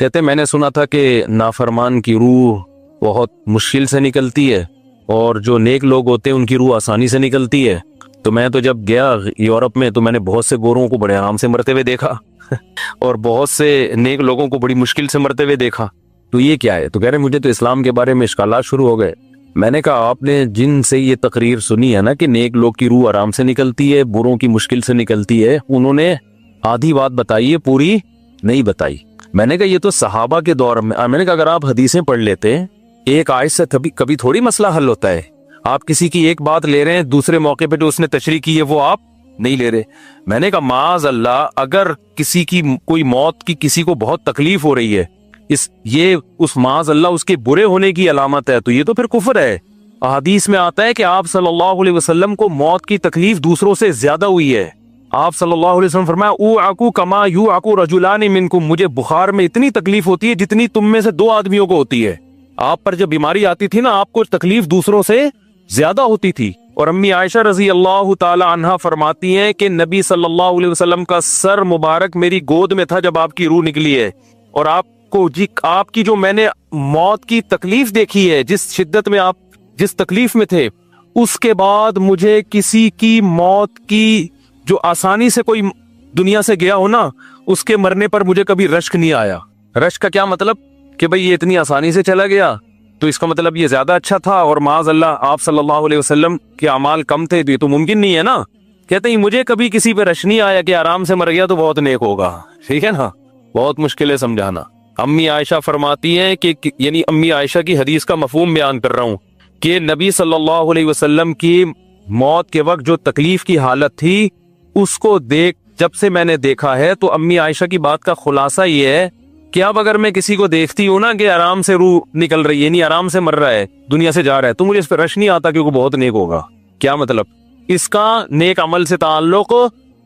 کہتے میں نے سنا تھا کہ نافرمان کی روح بہت مشکل سے نکلتی ہے اور جو نیک لوگ ہوتے ہیں ان کی روح آسانی سے نکلتی ہے. تو میں تو جب گیا یورپ میں تو میں نے بہت سے گوروں کو بڑے آرام سے مرتے ہوئے دیکھا اور بہت سے نیک لوگوں کو بڑی مشکل سے مرتے ہوئے دیکھا. تو یہ کیا ہے؟ تو کہہ رہے مجھے تو اسلام کے بارے میں اشکالات شروع ہو گئے. میں نے کہا آپ نے جن سے یہ تقریر سنی ہے نا کہ نیک لوگ کی روح آرام سے نکلتی ہے، بروں کی مشکل سے نکلتی ہے، انہوں نے آدھی بات بتائی ہے، پوری نہیں بتائی. میں نے کہا یہ تو صحابہ کے دور میں نے کہا اگر آپ حدیثیں پڑھ لیتے ایک آیت سے کبھی تھوڑی مسئلہ حل ہوتا ہے. آپ کسی کی ایک بات لے رہے ہیں، دوسرے موقع پہ جو اس نے تشریح کی ہے وہ آپ نہیں لے رہے. میں نے کہا معاذ اللہ، اگر کسی کی کوئی موت کی کسی کو بہت تکلیف ہو رہی ہے، یہ اس معاذ اللہ اس کے برے ہونے کی علامت ہے، تو یہ تو پھر کفر ہے. حدیث میں آتا ہے کہ آپ صلی اللہ علیہ وسلم کو موت کی تکلیف دوسروں سے زیادہ ہوئی ہے. آپ صلی اللہ علیہ وسلم فرمایا اوعکو کما یوعکو رجلان منکم، مجھے بخار میں اتنی تکلیف ہوتی ہے جتنی تم میں سے 2 آدمیوں کو ہوتی ہے. آپ پر جب بیماری آتی تھی نا، آپ کو تکلیف دوسروں سے زیادہ ہوتی تھی. اور امی عائشہ رضی اللہ تعالی عنہا فرماتی ہیں کہ نبی صلی اللہ علیہ وسلم کا سر مبارک میری گود میں تھا جب آپ کی روح نکلی ہے، اور آپ کی جو میں نے موت کی تکلیف دیکھی ہے، جس شدت میں آپ جس تکلیف میں تھے، اس کے بعد مجھے کسی کی موت کی جو آسانی سے کوئی دنیا سے گیا ہو نا، اس کے مرنے پر مجھے کبھی رشک نہیں آیا. رشک کا کیا مطلب؟ کہ بھئی یہ اتنی آسانی سے چلا گیا تو اس کا مطلب یہ زیادہ اچھا تھا، اور معاذ اللہ آپ صلی اللہ علیہ وسلم کے اعمال کم تھے، تو یہ تو ممکن نہیں ہے نا. کہتے ہیں مجھے کبھی کسی پہ رش نہیں آیا کہ آرام سے مر گیا تو بہت نیک ہوگا. ٹھیک ہے نا، بہت مشکل ہے سمجھانا. امی عائشہ فرماتی ہیں کہ یعنی امی عائشہ کی حدیث کا مفہوم بیان کر رہا ہوں کہ نبی صلی اللہ علیہ وسلم کی موت کے وقت جو تکلیف کی حالت تھی، اس کو جب سے میں نے دیکھا ہے، تو امی عائشہ کی بات کا خلاصہ یہ ہے کہ اب اگر میں کسی کو دیکھتی ہوں نا کہ آرام سے روح نکل رہی ہے، یعنی آرام سے مر رہا ہے، دنیا سے جا رہا ہے، تو مجھے اس پہ رش نہیں آتا کیونکہ بہت نیک ہوگا. کیا مطلب؟ اس کا نیک عمل سے تعلق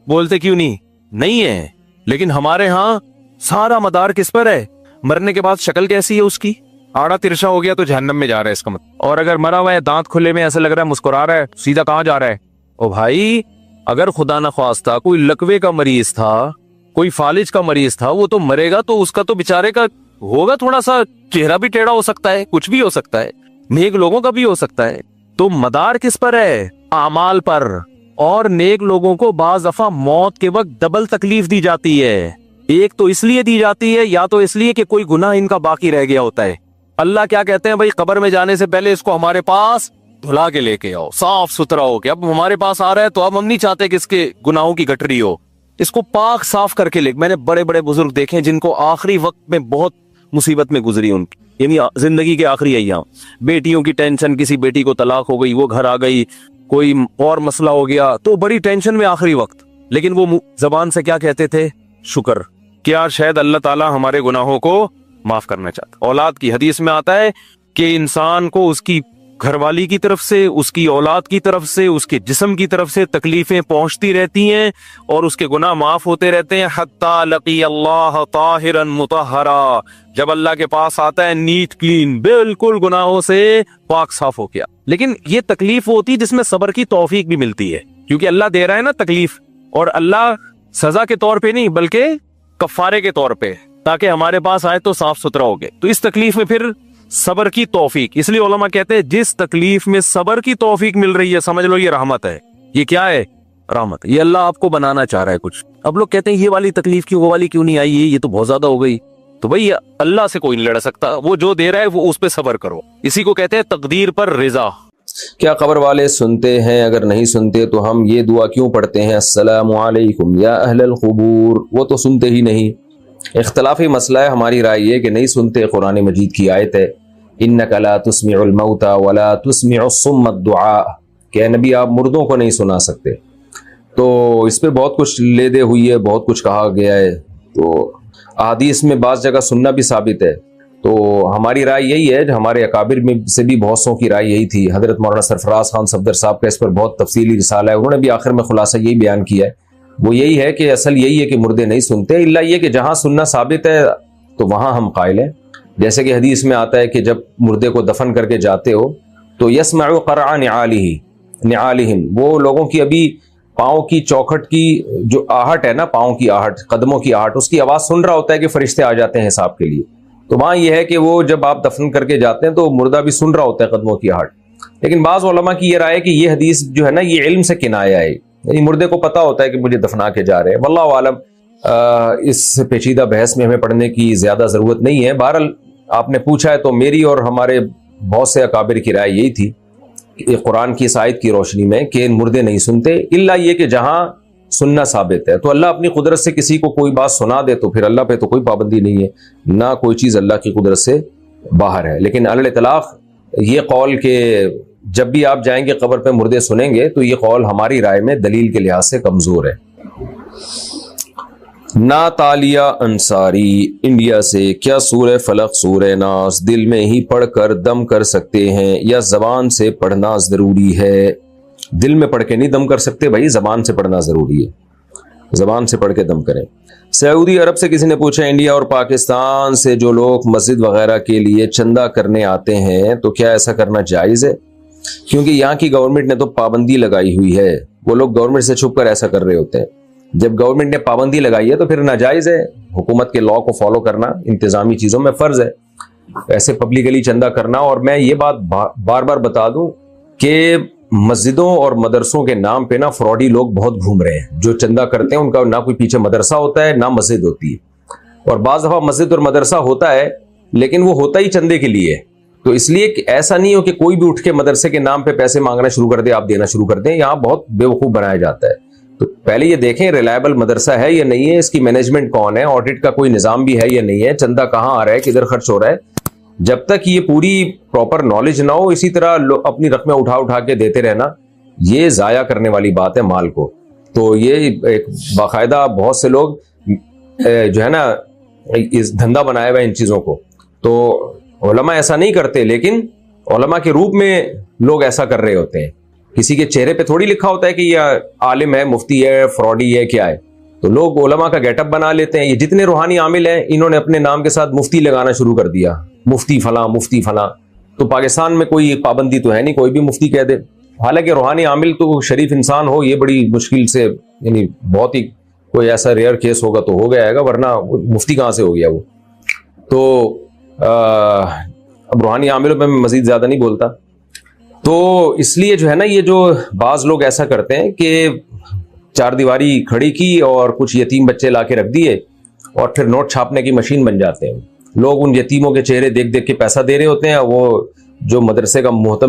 بولتے کیوں نہیں ہے. لیکن ہمارے ہاں سارا مدار کس پر ہے؟ مرنے کے بعد شکل کیسی ہے اس کی؟ آڑا ترشا ہو گیا تو جہنم میں جا رہا ہے اس کا مطلب. اور اگر مرا ہوا ہے، دانت کھلے میں، ایسا لگ رہا ہے مسکرا رہا ہے، سیدھا کہاں جا رہا ہے؟ او بھائی، اگر خدا نخواستہ کوئی لکوے کا مریض تھا، کوئی فالج کا مریض تھا، وہ تو مرے گا تو اس کا تو بیچارے کا ہوگا تھوڑا سا چہرہ بھی ٹیڑھا ہو سکتا ہے، کچھ بھی ہو سکتا ہے، نیک لوگوں کا بھی ہو سکتا ہے. تو مدار کس پر ہے؟ اعمال پر. اور نیک لوگوں کو بعض دفعہ موت کے وقت ڈبل تکلیف دی جاتی ہے. ایک تو اس لیے دی جاتی ہے، یا تو اس لیے کہ کوئی گناہ ان کا باقی رہ گیا ہوتا ہے. اللہ کیا کہتے ہیں؟ بھائی قبر میں جانے سے پہلے اس کو ہمارے پاس دھلا کے لے کے آؤ، صاف ستھرا ہو کے. اب ہمارے پاس آ رہا ہے تو اب ہم نہیں چاہتے کہ اس کے گناہوں کی گٹری ہو، اس کو پاک صاف کر کے لے. میں نے بڑے بڑے بزرگ دیکھے جن کو آخری وقت میں بہت مصیبت میں گزری، ان کی یعنی زندگی کے آخری ایام، بیٹیوں کی ٹینشن، کسی بیٹی کو طلاق ہو گئی، وہ گھر آ گئی، کوئی اور مسئلہ ہو گیا، تو بڑی ٹینشن میں آخری وقت. لیکن وہ زبان سے کیا کہتے تھے؟ شکر. کیا شاید اللہ تعالیٰ ہمارے گناہوں کو معاف کرنا چاہتا. اولاد کی حدیث میں آتا ہے کہ انسان کو اس کی گھر والی کی طرف سے، اس کی اولاد کی طرف سے، اس کے جسم کی طرف سے تکلیفیں پہنچتی رہتی ہیں اور اس کے گناہ معاف ہوتے رہتے ہیں، حتی لقی اللہ طاہرا مطہرا، جب اللہ کے پاس آتا ہے نیٹ کلین، بالکل گناہوں سے پاک صاف ہو گیا. لیکن یہ تکلیف ہوتی ہے جس میں صبر کی توفیق بھی ملتی ہے، کیونکہ اللہ دے رہا ہے نا تکلیف، اور اللہ سزا کے طور پہ نہیں بلکہ کفارے کے طور پہ، تاکہ ہمارے پاس آئے تو صاف ستھرا ہو گئے. تو اس تکلیف میں پھر صبر کی توفیق، اس لیے علماء کہتے ہیں جس تکلیف میں صبر کی توفیق مل رہی ہے سمجھ لو یہ رحمت ہے. یہ کیا ہے؟ رحمت. یہ اللہ آپ کو بنانا چاہ رہا ہے کچھ. اب لوگ کہتے ہیں یہ والی تکلیف کیوں، وہ والی کیوں نہیں آئی، یہ تو بہت زیادہ ہو گئی. تو بھئی اللہ سے کوئی نہیں لڑ سکتا، وہ جو دے رہا ہے وہ اس پہ صبر کرو. اسی کو کہتے ہیں تقدیر پر رضا. کیا قبر والے سنتے ہیں؟ اگر نہیں سنتے تو ہم یہ دعا کیوں پڑھتے ہیں، السلام علیکم یا اہل القبور؟ وہ تو سنتے ہی نہیں. اختلافی مسئلہ ہے. ہماری رائے یہ کہ نہیں سنتے. قرآن مجید کی آیت ہے انک لا تسمع الموتى ولا تسمع الصم الدعاء، کہ اے نبی آپ مردوں کو نہیں سنا سکتے. تو اس پہ بہت کچھ لے دے ہوئی ہے، بہت کچھ کہا گیا ہے. تو احادیث میں بعض جگہ سننا بھی ثابت ہے. تو ہماری رائے یہی ہے، ہمارے اکابر میں سے بھی بہت سو کی رائے یہی تھی. حضرت مولانا سرفراز خان صفدر صاحب کا اس پر بہت تفصیلی رسالہ ہے، انہوں نے بھی آخر میں خلاصہ یہی بیان کیا ہے. وہ یہی ہے کہ اصل یہی ہے کہ مردے نہیں سنتے، الا یہ کہ جہاں سننا ثابت ہے تو وہاں ہم قائل ہیں. جیسے کہ حدیث میں آتا ہے کہ جب مردے کو دفن کر کے جاتے ہو تو یسمع قرع نعالہم، وہ لوگوں کی ابھی پاؤں کی چوکھٹ کی جو آہٹ ہے نا، پاؤں کی آہٹ، قدموں کی آہٹ، اس کی آواز سن رہا ہوتا ہے کہ فرشتے آ جاتے ہیں حساب کے لیے. تو وہاں یہ ہے کہ وہ جب آپ دفن کر کے جاتے ہیں تو مردہ بھی سن رہا ہوتا ہے قدموں کی آہٹ. لیکن بعض علماء کی یہ رائے ہے کہ یہ حدیث جو ہے نا یہ علم سے کنایا ہے، یعنی مردے کو پتا ہوتا ہے کہ مجھے دفنا کے جا رہے ہیں. واللہ عالم، اس پیچیدہ بحث میں ہمیں پڑھنے کی زیادہ ضرورت نہیں ہے. بہرحال آپ نے پوچھا ہے تو میری اور ہمارے بہت سے اکابر کی رائے یہی تھی کہ قرآن کی اس آیت کی روشنی میں کہ مردے نہیں سنتے، الا یہ کہ جہاں سننا ثابت ہے. تو اللہ اپنی قدرت سے کسی کو کوئی بات سنا دے تو پھر اللہ پہ تو کوئی پابندی نہیں ہے، نہ کوئی چیز اللہ کی قدرت سے باہر ہے. لیکن علی الاطلاق یہ قول کہ جب بھی آپ جائیں گے قبر پہ مردے سنیں گے، تو یہ قول ہماری رائے میں دلیل کے لحاظ سے کمزور ہے. ناتالیہ انصاری انڈیا سے، کیا سورہ فلق سورہ ناس دل میں ہی پڑھ کر دم کر سکتے ہیں یا زبان سے پڑھنا ضروری ہے؟ دل میں پڑھ کے نہیں دم کر سکتے بھائی، زبان سے پڑھنا ضروری ہے، زبان سے پڑھ کے دم کریں. سعودی عرب سے کسی نے پوچھا انڈیا اور پاکستان سے جو لوگ مسجد وغیرہ کے لیے چندہ کرنے آتے ہیں تو کیا ایسا کرنا جائز ہے؟ کیونکہ یہاں کی گورنمنٹ نے تو پابندی لگائی ہوئی ہے، وہ لوگ گورنمنٹ سے چھپ کر ایسا کر رہے ہوتے ہیں. جب گورنمنٹ نے پابندی لگائی ہے تو پھر ناجائز ہے. حکومت کے لاء کو فالو کرنا انتظامی چیزوں میں فرض ہے، ایسے پبلکلی چندہ کرنا. اور میں یہ بات بار بار بتا دوں کہ مسجدوں اور مدرسوں کے نام پہ نا فراڈی لوگ بہت گھوم رہے ہیں. جو چندہ کرتے ہیں ان کا نہ کوئی پیچھے مدرسہ ہوتا ہے نہ مسجد ہوتی ہے، اور بعض دفعہ مسجد اور مدرسہ ہوتا ہے لیکن وہ ہوتا ہی چندے کے لیے. تو اس لیے ایسا نہیں ہو کہ کوئی بھی اٹھ کے مدرسے کے نام پہ پیسے مانگنا شروع کر دے، آپ دینا شروع کر دیں. یہاں بہت بیوقوف بنایا جاتا ہے. تو پہلے یہ دیکھیں ریلائبل مدرسہ ہے یا نہیں ہے، اس کی مینجمنٹ کون ہے، آڈٹ کا کوئی نظام بھی ہے یا نہیں ہے، چندہ کہاں آ رہا ہے، کدھر خرچ ہو رہا ہے. جب تک یہ پوری پراپر نالج نہ ہو، اسی طرح اپنی رقمیں اٹھا کے دیتے رہنا، یہ ضائع کرنے والی بات ہے مال کو. تو یہ ایک باقاعدہ بہت سے لوگ جو ہے نا اس دھندا بنایا ہوا ہے ان چیزوں کو. تو علماء ایسا نہیں کرتے، لیکن علماء کے روپ میں لوگ ایسا کر رہے ہوتے ہیں. کسی کے چہرے پہ تھوڑی لکھا ہوتا ہے کہ یہ عالم ہے، مفتی ہے، فراڈی ہے، کیا ہے. تو لوگ علماء کا گیٹ اپ بنا لیتے ہیں. یہ جتنے روحانی عامل ہیں انہوں نے اپنے نام کے ساتھ مفتی لگانا شروع کر دیا، مفتی فلاں مفتی فلاں. تو پاکستان میں کوئی پابندی تو ہے نہیں، کوئی بھی مفتی کہہ دے. حالانکہ روحانی عامل تو شریف انسان ہو، یہ بڑی مشکل سے، یعنی بہت ہی کوئی ایسا ریئر کیس ہوگا تو ہو گیا ہے گا، ورنہ مفتی کہاں سے ہو گیا وہ. تو اب روحانی عاملوں پہ میں مزید زیادہ نہیں بولتا. تو اس لیے جو ہے نا یہ جو بعض لوگ ایسا کرتے ہیں کہ چار دیواری کھڑی کی اور کچھ یتیم بچے لا کے رکھ دیے اور پھر نوٹ چھاپنے کی مشین بن جاتے ہیں. لوگ ان یتیموں کے چہرے دیکھ دیکھ کے پیسہ دے رہے ہوتے ہیں. وہ جو مدرسے کا محتم